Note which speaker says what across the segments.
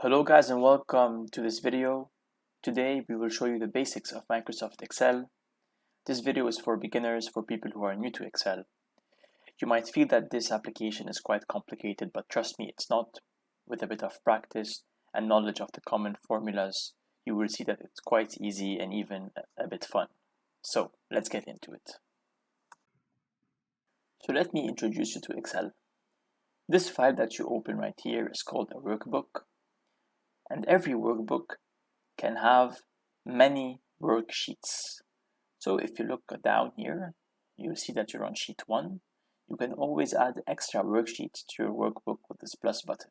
Speaker 1: Hello guys and welcome to this video. Today we will show you the basics of Microsoft Excel. This video is for beginners, for people who are new to Excel. You might feel that this application is quite complicated, but trust me, it's not. With a bit of practice and knowledge of the common formulas, you will see that it's quite easy and even a bit fun. So let's get into it. So let me introduce you to Excel. This file that you open right here is called a workbook. And every workbook can have many worksheets. So if you look down here, you'll see that you're on sheet 1. You can always add extra worksheets to your workbook with this plus button.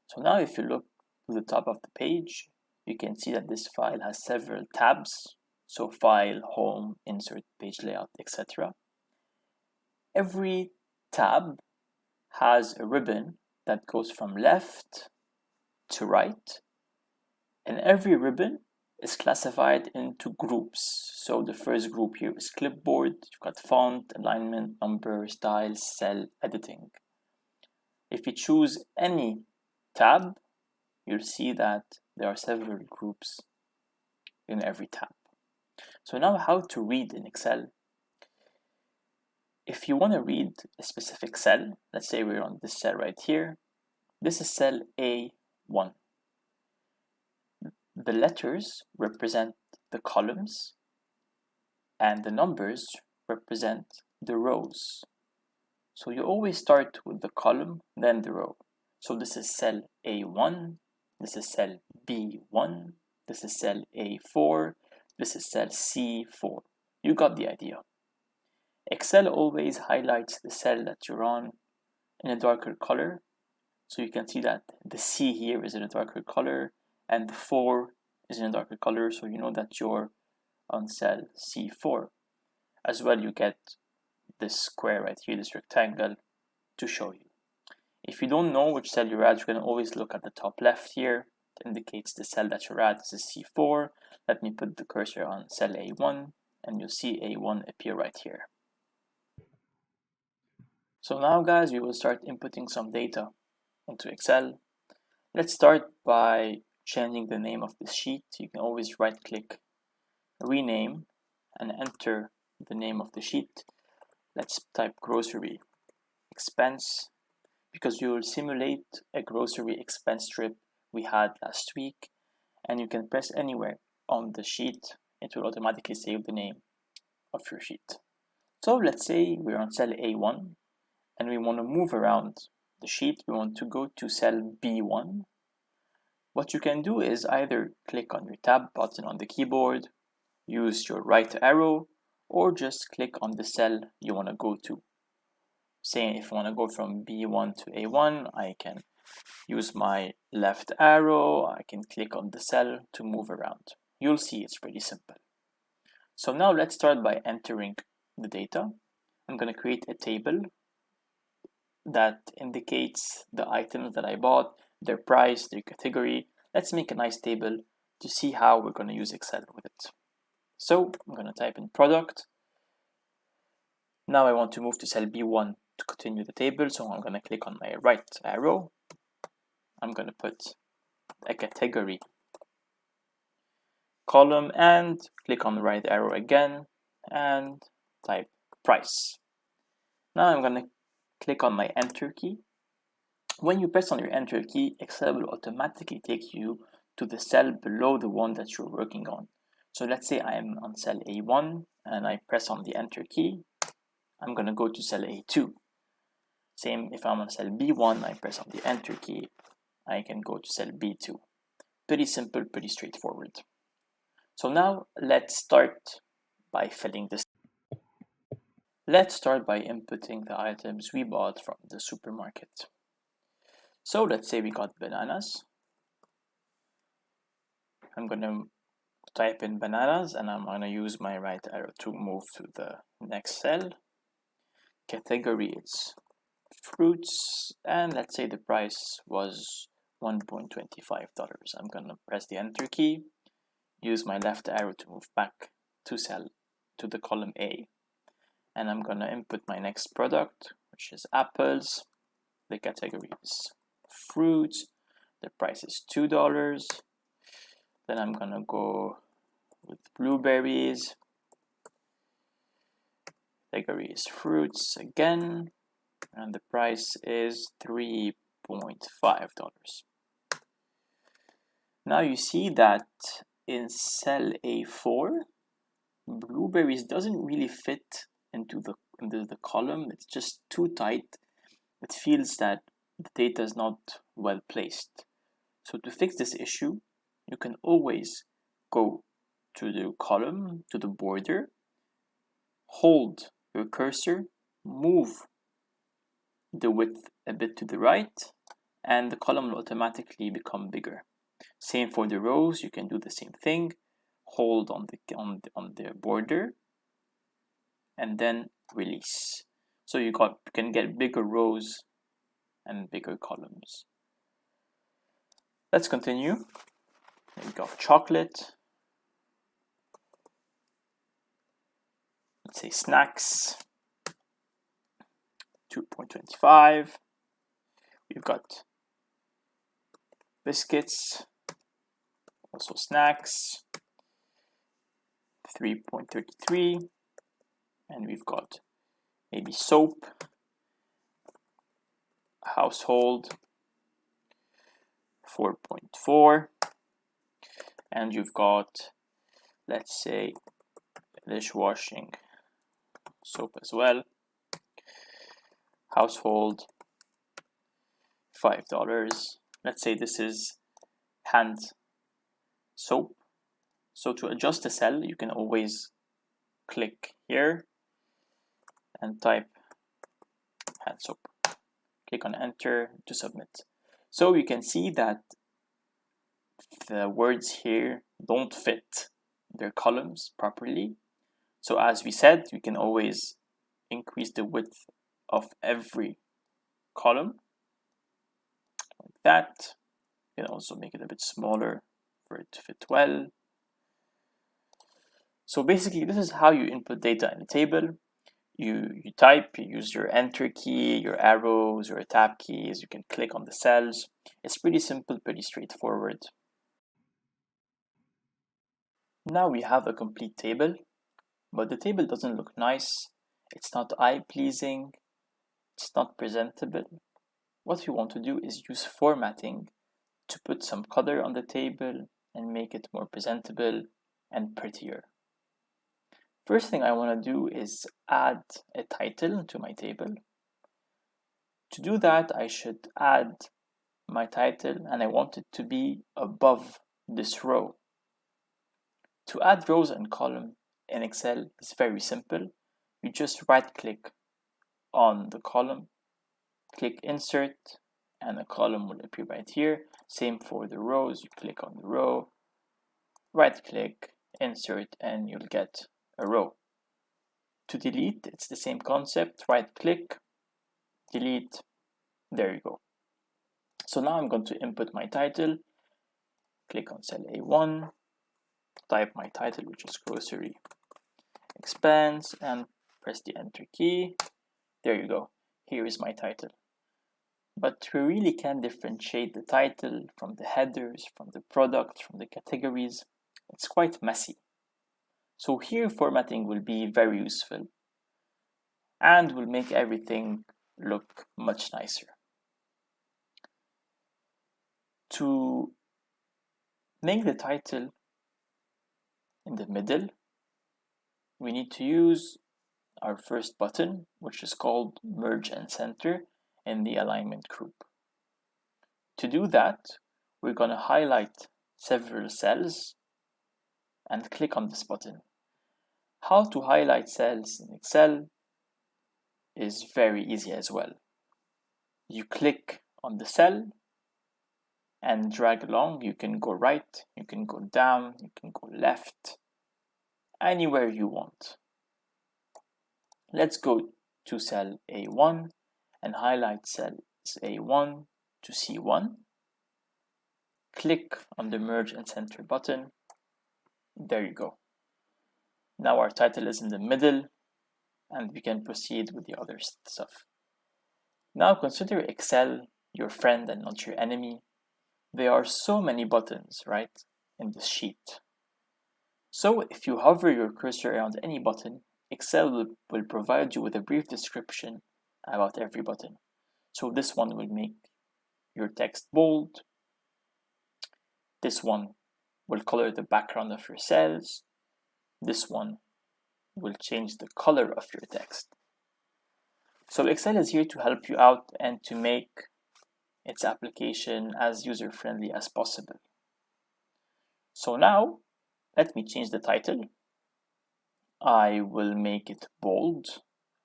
Speaker 1: So now if you look to the top of the page, you can see that this file has several tabs. So file, home, insert, page layout, etc. Every tab has a ribbon that goes from left to right, and every ribbon is classified into groups. So the first group here is clipboard. You've got font, alignment, number, style, cell, editing. If you choose any tab, you'll see that there are several groups in every tab. So now how to read in Excel. If you want to read a specific cell, let's say we're on this cell right here. This is cell A1. The letters represent the columns and the numbers represent the rows. So you always start with the column, then the row. So this is cell A1, this is cell B1, this is cell A4, this is cell C4. You got the idea. Excel always highlights the cell that you're on in a darker color. So you can see that the C here is in a darker color and the 4 is in a darker color, so you know that you're on cell C4. As well, you get this square right here, this rectangle, to show you. If you don't know which cell you're at, you can always look at the top left here. It indicates the cell that you're at. This is C4. Let me put the cursor on cell A1, and you'll see A1 appear right here. So now, guys, we will start inputting some data into Excel. Let's start by changing the name of this sheet. You can always right click, rename, and enter the name of the sheet. Let's type grocery expense, because you will simulate a grocery expense trip we had last week, and you can press anywhere on the sheet. It will automatically save the name of your sheet. So let's say we're on cell A1 and we want to move around the sheet. We want to go to cell B1. What you can do is either click on your tab button on the keyboard, use your right arrow, or just click on the cell you want to go to. Say if I want to go from B1 to A1, I can use my left arrow, I can click on the cell to move around. You'll see it's pretty simple. So now let's start by entering the data. I'm going to create a table that indicates the items that I bought, their price, their category. Let's make a nice table to see how we're going to use Excel with it. So I'm going to type in product. Now I want to move to cell B1 to continue the table. So I'm going to click on my right arrow. I'm going to put a category column and click on the right arrow again and type price. Now I'm going to click on my enter key. When you press on your enter key, Excel will automatically take you to the cell below the one that you're working on. So let's say I am on cell A1 and I press on the enter key. I'm going to go to cell A2. Same if I'm on cell B1, I press on the enter key. I can go to cell B2. Pretty simple, pretty straightforward. So now let's start by filling this. Let's start by inputting the items we bought from the supermarket. So let's say we got bananas. I'm going to type in bananas and I'm going to use my right arrow to move to the next cell. Category is fruits, and let's say the price was $1.25. I'm going to press the enter key, use my left arrow to move back to the column A, and I'm going to input my next product, which is apples. The category is fruits. The price is $2. Then I'm gonna go with blueberries. Category is fruits again, and the price is $3.5. Now you see that in cell A4, blueberries doesn't really fit into the column. It's just too tight. It feels that the data is not well placed. So to fix this issue, you can always go to the column, to the border, hold your cursor, move the width a bit to the right, and the column will automatically become bigger. Same for the rows, you can do the same thing. Hold on the border and then release. So you can get bigger rows and bigger columns. Let's continue. We got chocolate. Let's say snacks, 2.25. We've got biscuits, also snacks, 3.33. And we've got maybe soap, household, 4.4. And you've got, let's say, dishwashing soap as well, household, $5. Let's say this is hand soap. So to adjust the cell, you can always click here and type hand soap. Click on enter to submit. So you can see that the words here don't fit their columns properly. So as we said, you can always increase the width of every column like that. You can also make it a bit smaller for it to fit well. So basically, this is how you input data in a table. You type, you use your enter key, your arrows, your tab keys, you can click on the cells. It's pretty simple, pretty straightforward. Now we have a complete table, but the table doesn't look nice. It's not eye-pleasing. It's not presentable. What we want to do is use formatting to put some color on the table and make it more presentable and prettier. First thing I want to do is add a title to my table. To do that, I should add my title and I want it to be above this row. To add rows and columns in Excel is very simple. You just right-click on the column, click Insert, and a column will appear right here. Same for the rows. You click on the row, right-click, Insert, and you'll get a row. To delete, it's the same concept. Right-click, delete. There you go. So now I'm going to input my title. Click on cell A1. Type my title, which is grocery expense, and press the enter key. There you go. Here is my title. But we really can differentiate the title from the headers, from the product, from the categories. It's quite messy. So here formatting will be very useful and will make everything look much nicer. To make the title in the middle, we need to use our first button, which is called Merge and Center in the alignment group. To do that, we're going to highlight several cells and click on this button. How to highlight cells in Excel is very easy as well. You click on the cell and drag along. You can go right, you can go down, you can go left, anywhere you want. Let's go to cell A1 and highlight cells A1 to C1. Click on the Merge and Center button. There you go. Now our title is in the middle and we can proceed with the other stuff. Now consider Excel your friend and not your enemy. there are so many buttons, right, in this sheet. So if you hover your cursor around any button, Excel will provide you with a brief description about every button. So this one will make your text bold. This one will color the background of your cells. This one will change the color of your text. So Excel is here to help you out and to make its application as user-friendly as possible. So now, let me change the title. I will make it bold.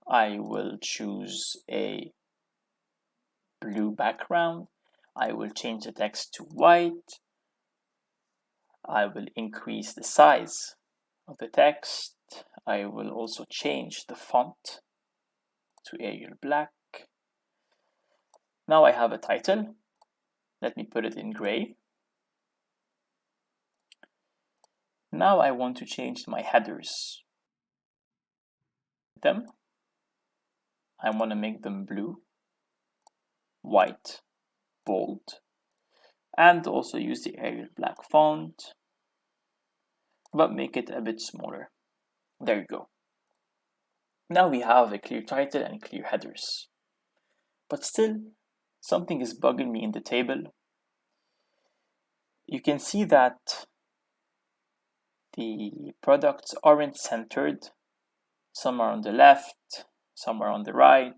Speaker 1: I will choose a blue background. I will change the text to white. I will increase the size of the text. I will also change the font to Arial Black. Now I have a title. Let me put it in gray. Now I want to change my headers. I want to make them blue, white, bold, and also use the Arial Black font, but make it a bit smaller. There you go. Now we have a clear title and clear headers. But still, something is bugging me in the table. You can see that the products aren't centered. Some are on the left, some are on the right.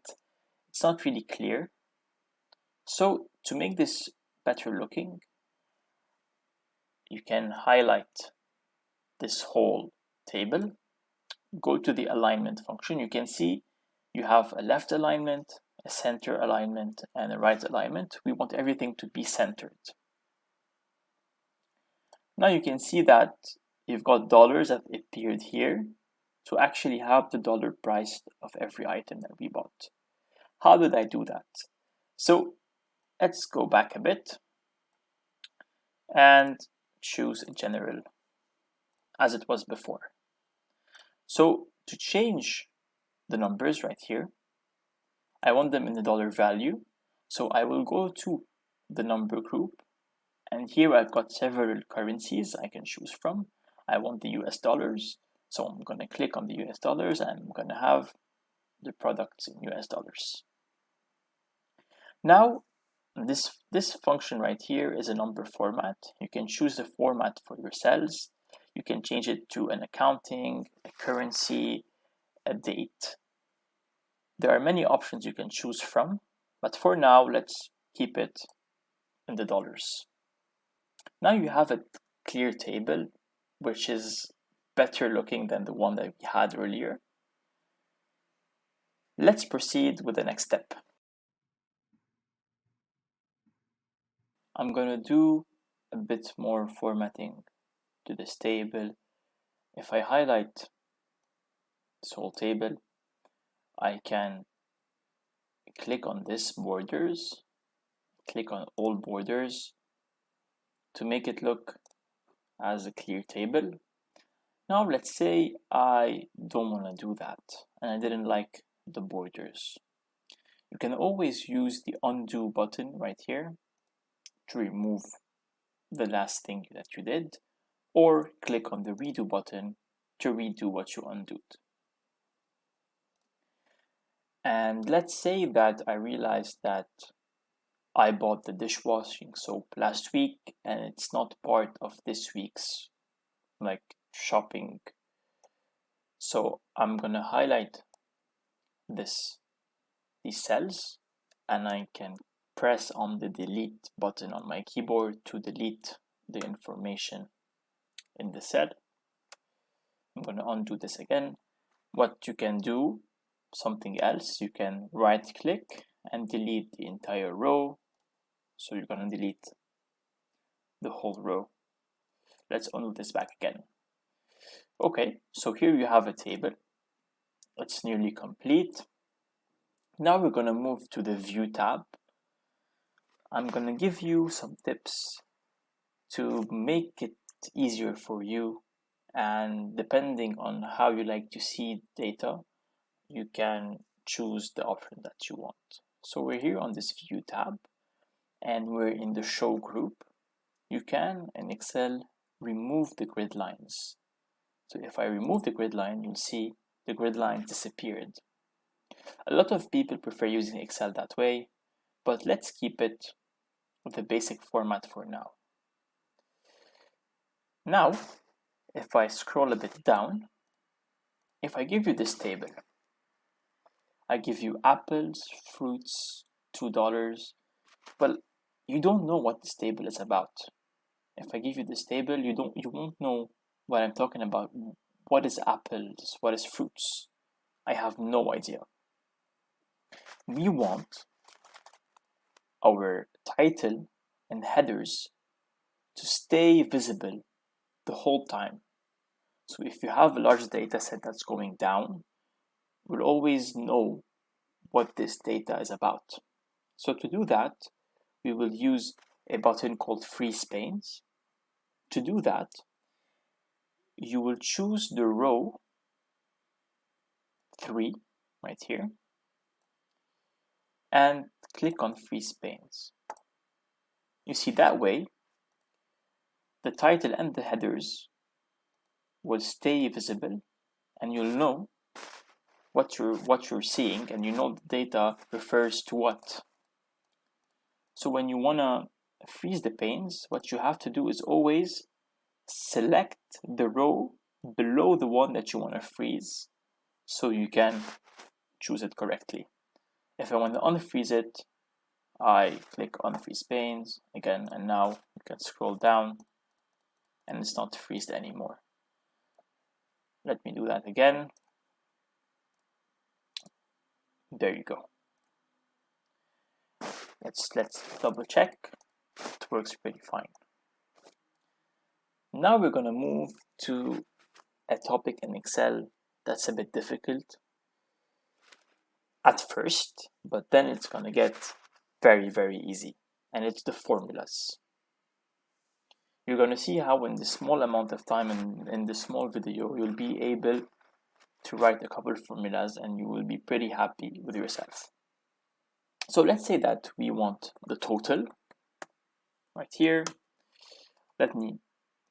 Speaker 1: It's not really clear. So to make this better looking, you can highlight this whole table, go to the alignment function. You can see you have a left alignment, a center alignment, and a right alignment. We want everything to be centered. Now you can see that you've got dollars that appeared here to actually have the dollar price of every item that we bought. How did I do that? So let's go back a bit and choose general as it was before. So to change the numbers right here, I want them in the dollar value. So I will go to the number group, and here I've got several currencies I can choose from. I want the US dollars. So I'm going to click on the US dollars and I'm going to have the products in US dollars. Now, this function right here is a number format. You can choose the format for your cells. You can change it to an accounting, a currency, a date. There are many options you can choose from, but for now, let's keep it in the dollars. Now you have a clear table, which is better looking than the one that we had earlier. Let's proceed with the next step. I'm going to do a bit more formatting to this table. If I highlight this whole table, I can click on this borders, click on all borders to make it look as a clear table. Now let's say I don't want to do that and I didn't like the borders. You can always use the undo button right here to remove the last thing that you did, or click on the redo button to redo what you undid. And let's say that I realized that I bought the dishwashing soap last week and it's not part of this week's shopping. So I'm gonna highlight these cells and I can press on the delete button on my keyboard to delete the information in the cell. I'm gonna undo this again. What you can do, something else, you can right click and delete the entire row. So you're gonna delete the whole row. Let's undo this back again. Okay, so here you have a table. It's nearly complete. Now we're gonna move to the View tab. I'm gonna give you some tips to make it easier for you, and depending on how you like to see data, you can choose the option that you want. So we're here on this View tab and we're in the Show group. you can, in Excel, remove the grid lines. So if I remove the grid line, you'll see the grid line disappeared. A lot of people prefer using Excel that way, but let's keep it with the basic format for now. Now, if I scroll a bit down, if I give you this table, I give you apples, fruits, $2, well, you don't know what this table is about. If I give you this table, you won't know what I'm talking about. What is apples? What is fruits? I have no idea. We want our title and headers to stay visible the whole time. So if you have a large data set that's going down, we'll always know what this data is about. So to do that, we will use a button called Freeze Panes. To do that, you will choose the row 3 right here and click on Freeze Panes. You see, that way the title and the headers will stay visible, and you'll know what you're seeing, and you know the data refers to what. So when you want to freeze the panes, what you have to do is always select the row below the one that you want to freeze so you can choose it correctly. If I want to unfreeze it, I click unfreeze panes again, and now you can scroll down and it's not freezed anymore. Let me do that again. There you go. Let's double check. It works pretty fine. Now we're going to move to a topic in Excel that's a bit difficult at first, but then it's going to get very, very easy, and it's the formulas. You're going to see how in the small amount of time and in the small video, you'll be able to write a couple of formulas and you will be pretty happy with yourself. So let's say that we want the total right here. Let me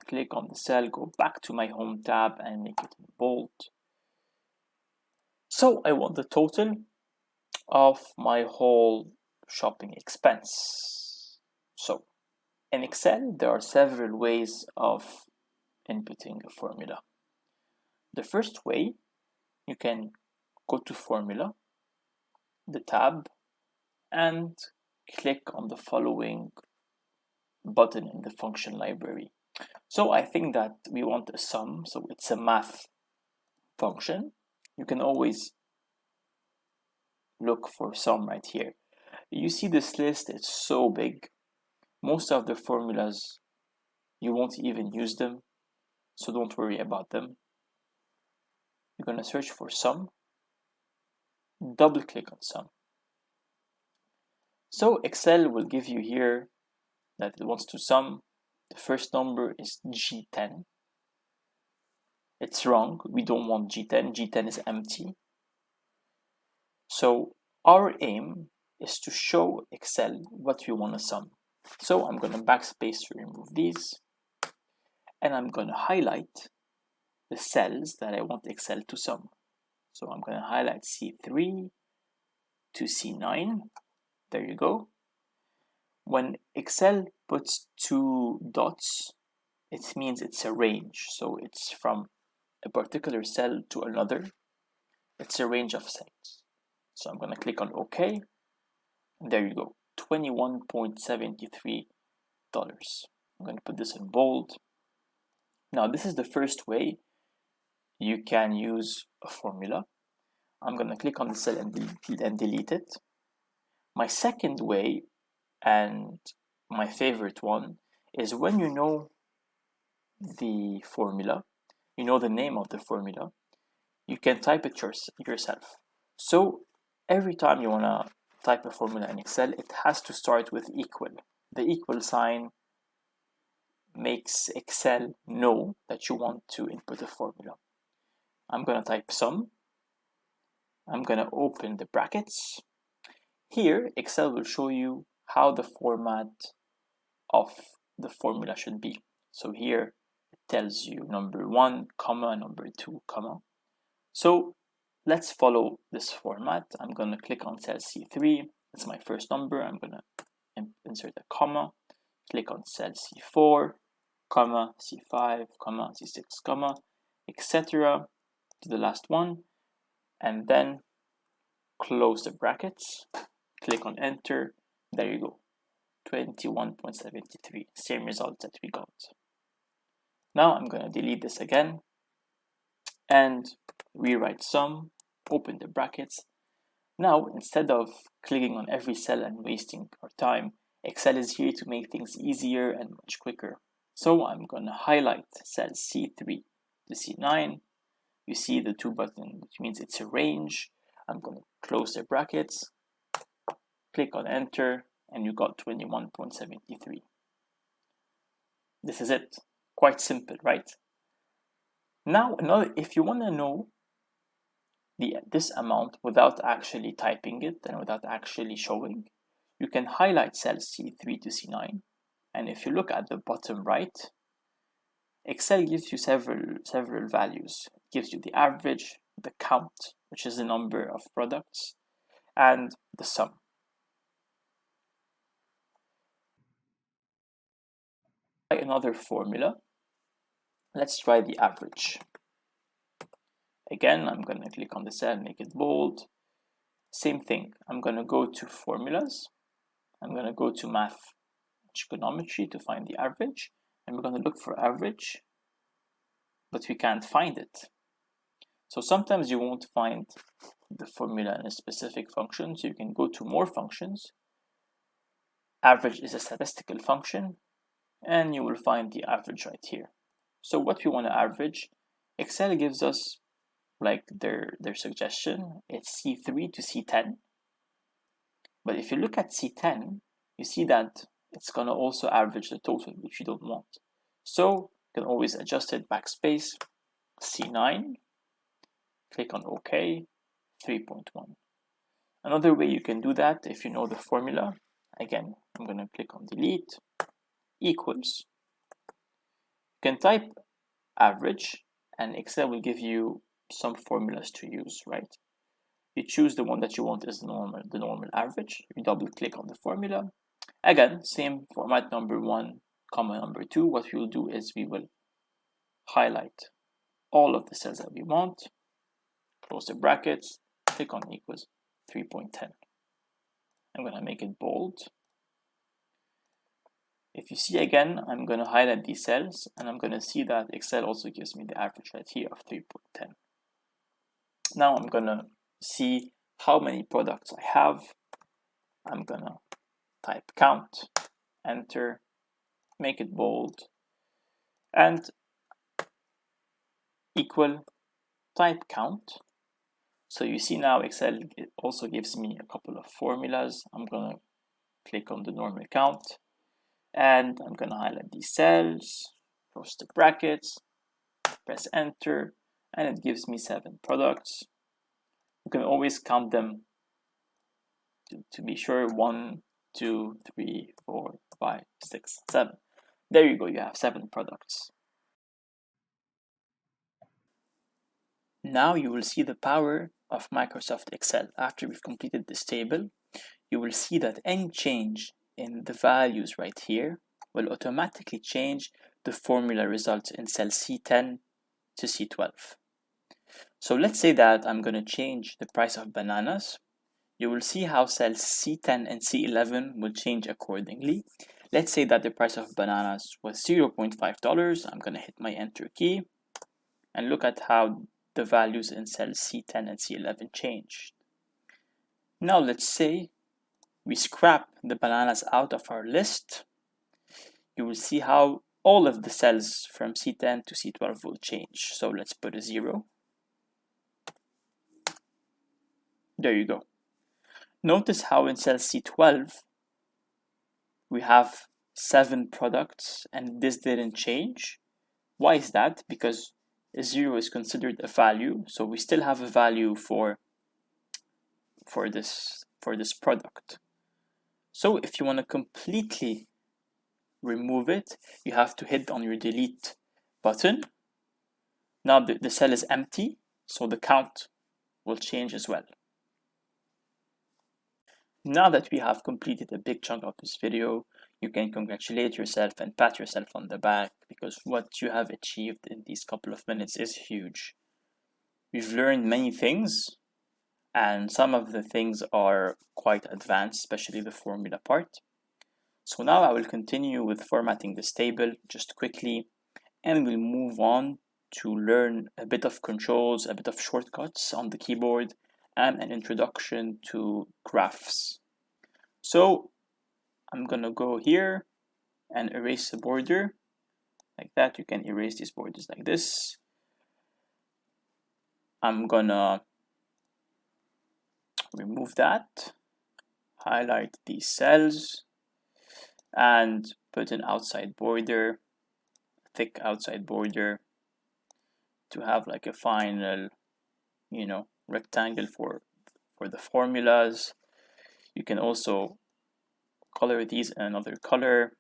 Speaker 1: click on the cell, go back to my home tab and make it bold. So I want the total of my whole shopping expense. So in Excel, there are several ways of inputting a formula. The first way, you can go to Formula, the tab, and click on the following button in the function library. So I think that we want a sum, so it's a math function. You can always look for sum right here. You see this list, it's so big. Most of the formulas, you won't even use them, so don't worry about them. You're going to search for sum, double click on sum. So Excel will give you here that it wants to sum. The first number is G10. It's wrong, we don't want G10, G10 is empty. So our aim is to show Excel what we want to sum. So I'm going to backspace to remove these, and I'm going to highlight the cells that I want Excel to sum. So I'm going to highlight C3 to C9. There you go. When Excel puts 2 dots, it means it's a range. So it's from a particular cell to another. It's a range of cells. So I'm going to click on OK. And there you go, $21.73. I'm going to put this in bold. Now this is the first way you can use a formula. I'm going to click on the cell and delete it. My second way, and my favorite one, is when you know the formula, you know the name of the formula, you can type it yourself. So every time you want to type a formula in Excel, it has to start with equal. The equal sign makes Excel know that you want to input a formula. I'm going to type sum. I'm going to open the brackets. Here, Excel will show you how the format of the formula should be. So here it tells you number 1, comma, number 2, comma. So let's follow this format. I'm going to click on cell C3. It's my first number. I'm going to insert a comma. Click on cell C4, comma, C5, comma, C6, comma, etc. to the last one. And then close the brackets. Click on enter. There you go. 21.73. Same result that we got. Now I'm going to delete this again and rewrite sum, open the brackets. Now, instead of clicking on every cell and wasting our time, Excel is here to make things easier and much quicker. So I'm going to highlight cells C3 to C9. You see the 2 button, which means it's a range. I'm going to close the brackets, click on enter, and you got 21.73. This is it. Quite simple, right? Now, if you want to know this amount without actually typing it and without actually showing, you can highlight cells C3 to C9. And if you look at the bottom right, Excel gives you several values. It gives you the average, the count, which is the number of products, and the sum. Try another formula. Let's try the average. Again, I'm going to click on the cell, make it bold. Same thing. I'm going to go to formulas. I'm going to go to math trigonometry to find the average. And we're going to look for average, but we can't find it. So sometimes you won't find the formula in a specific function, so you can go to more functions. Average is a statistical function, and you will find the average right here. So what we want to average, Excel gives us like their suggestion, it's C3 to C10. But if you look at C10, you see that it's going to also average the total, which you don't want. So you can always adjust it, backspace, C9, click on OK, 3.1. Another way you can do that, if you know the formula, again, I'm going to click on delete, equals. You can type average, and Excel will give you some formulas to use, right? You choose the one that you want as the normal average. You double click on the formula. Again, same format, number 1, comma, number 2. What we will do is we will highlight all of the cells that we want, close the brackets, click on equals 3.10. I'm going to make it bold. If you see again, I'm going to highlight these cells, and I'm going to see that Excel also gives me the average right here of 3.10. Now I'm going to see how many products I have. I'm going to type count, enter, make it bold, and equal type count. So you see now Excel also gives me a couple of formulas. I'm going to click on the normal count, and I'm going to highlight these cells, close the brackets, press enter, and it gives me 7 products. You can always count them to be sure. 1, 2, 3, 4, 5, 6, 7. There you go, you have 7 products. Now you will see the power of Microsoft Excel. After we've completed this table, you will see that any change in the values right here will automatically change the formula results in cell C10 to C12. So let's say that I'm going to change the price of bananas. You will see how cells C10 and C11 will change accordingly. Let's say that the price of bananas was $0.5. I'm going to hit my enter key and look at how the values in cells C10 and C11 changed. Now let's say we scrap the bananas out of our list. You will see how all of the cells from C10 to C12 will change. So let's put a 0. There you go. Notice how in cell C12 we have 7 products and this didn't change. Why is that? Because a 0 is considered a value, so we still have a value for this product. So if you want to completely remove it, you have to hit on your delete button. Now the cell is empty, so the count will change as well. Now that we have completed a big chunk of this video, you can congratulate yourself and pat yourself on the back, because what you have achieved in these couple of minutes is huge. We've learned many things, and some of the things are quite advanced, especially the formula part. So now I will continue with formatting this table just quickly, and we'll move on to learn a bit of controls, a bit of shortcuts on the keyboard, and an introduction to graphs. So I'm gonna go here and erase the border like that. You can erase these borders like this. I'm gonna remove that, highlight these cells, and put an outside border, thick outside border, to have like a final, rectangle for the formulas. You can also color these in another color.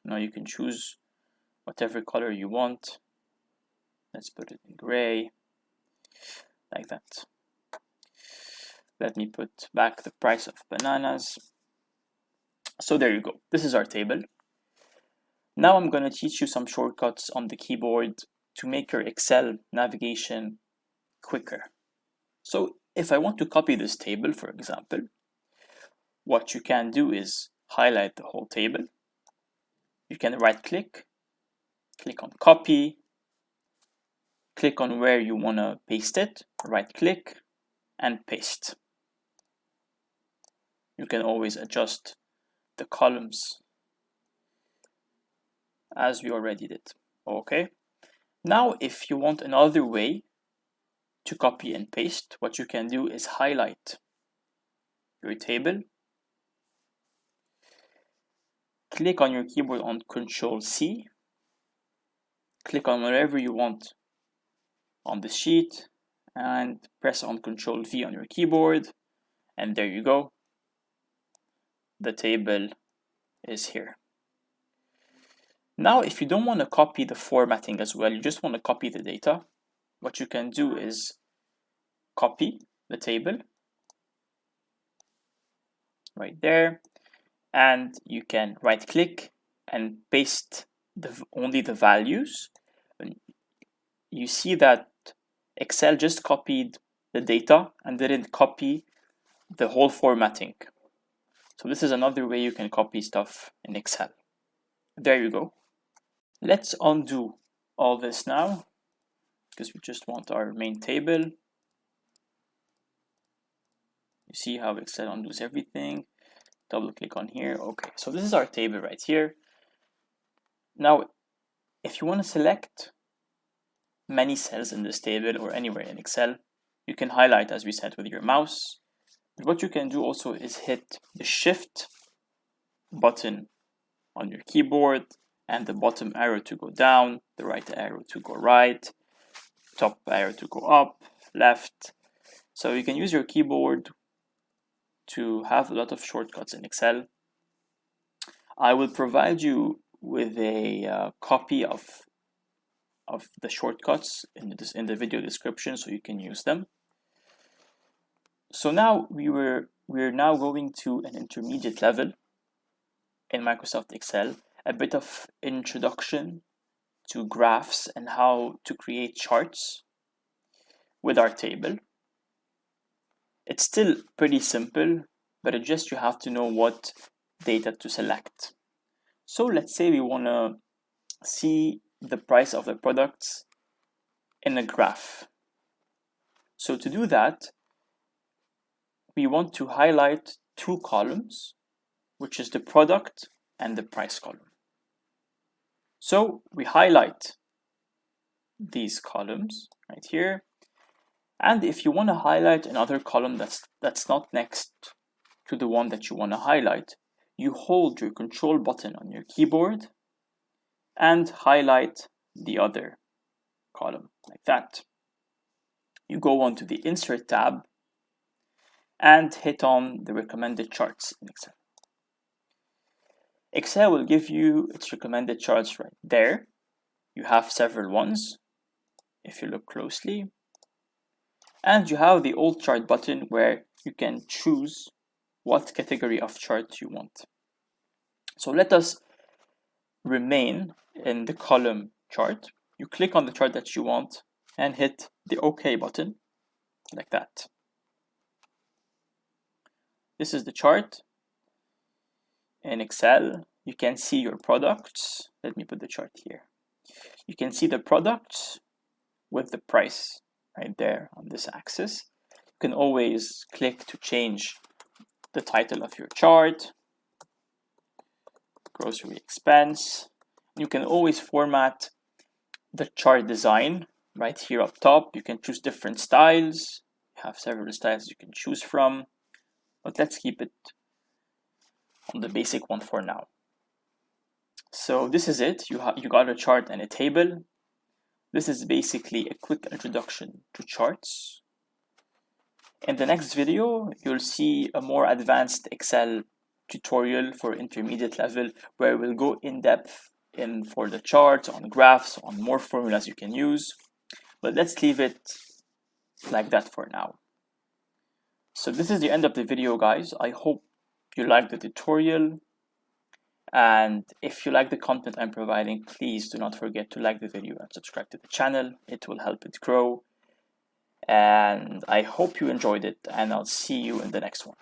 Speaker 1: Now you can choose whatever color you want. Let's put it in gray, like that. Let me put back the price of bananas. So there you go. This is our table. Now I'm going to teach you some shortcuts on the keyboard to make your Excel navigation quicker. So if I want to copy this table, for example, what you can do is highlight the whole table. You can right click, click on copy, click on where you want to paste it, right click, and paste. You can always adjust the columns as we already did. Okay. Now, if you want another way to copy and paste, what you can do is highlight your table, click on your keyboard on Control-C, click on wherever you want on the sheet, and press on Control-V on your keyboard, and there you go. The table is here. Now, if you don't want to copy the formatting as well, you just want to copy the data, what you can do is copy the table right there, and you can right click and paste only the values. You see that Excel just copied the data and didn't copy the whole formatting. So this is another way you can copy stuff in Excel. There you go. Let's undo all this now, because we just want our main table. You see how Excel undoes everything. Double click on here. Okay, so this is our table right here. Now, if you want to select many cells in this table or anywhere in Excel, you can highlight, as we said, with your mouse. But what you can do also is hit the Shift button on your keyboard, and the bottom arrow to go down, the right arrow to go right, top arrow to go up, left. So you can use your keyboard to have a lot of shortcuts in Excel. I will provide you with a copy of the shortcuts in the video description, so you can use them. So now we're now going to an intermediate level in Microsoft Excel, a bit of introduction to graphs and how to create charts with our table. It's still pretty simple, but it just you have to know what data to select. So let's say we want to see the price of the products in a graph. So to do that, we want to highlight two columns, which is the product and the price column. So we highlight these columns right here. And if you want to highlight another column that's not next to the one that you want to highlight, you hold your Control button on your keyboard and highlight the other column like that. You go on to the Insert tab and hit on the recommended charts in Excel. Excel will give you its recommended charts right there. You have several ones if you look closely. And you have the old chart button where you can choose what category of chart you want. So let us remain in the column chart. You click on the chart that you want and hit the OK button, like that. This is the chart. In Excel, you can see your products. Let me put the chart here. You can see the products with the price right there on this axis. You can always click to change the title of your chart, grocery expense. You can always format the chart design right here up top. You can choose different styles. You have several styles you can choose from, but let's keep it on the basic one for now. So this is it. You got a chart and a table. This is basically a quick introduction to charts. In the next video, you'll see a more advanced Excel tutorial for intermediate level where we'll go in depth for the charts, on graphs, on more formulas you can use. But let's leave it like that for now. So this is the end of the video, guys. I hope you liked the tutorial. And if you like the content I'm providing, please do not forget to like the video and subscribe to the channel. It will help it grow. And I hope you enjoyed it, and I'll see you in the next one.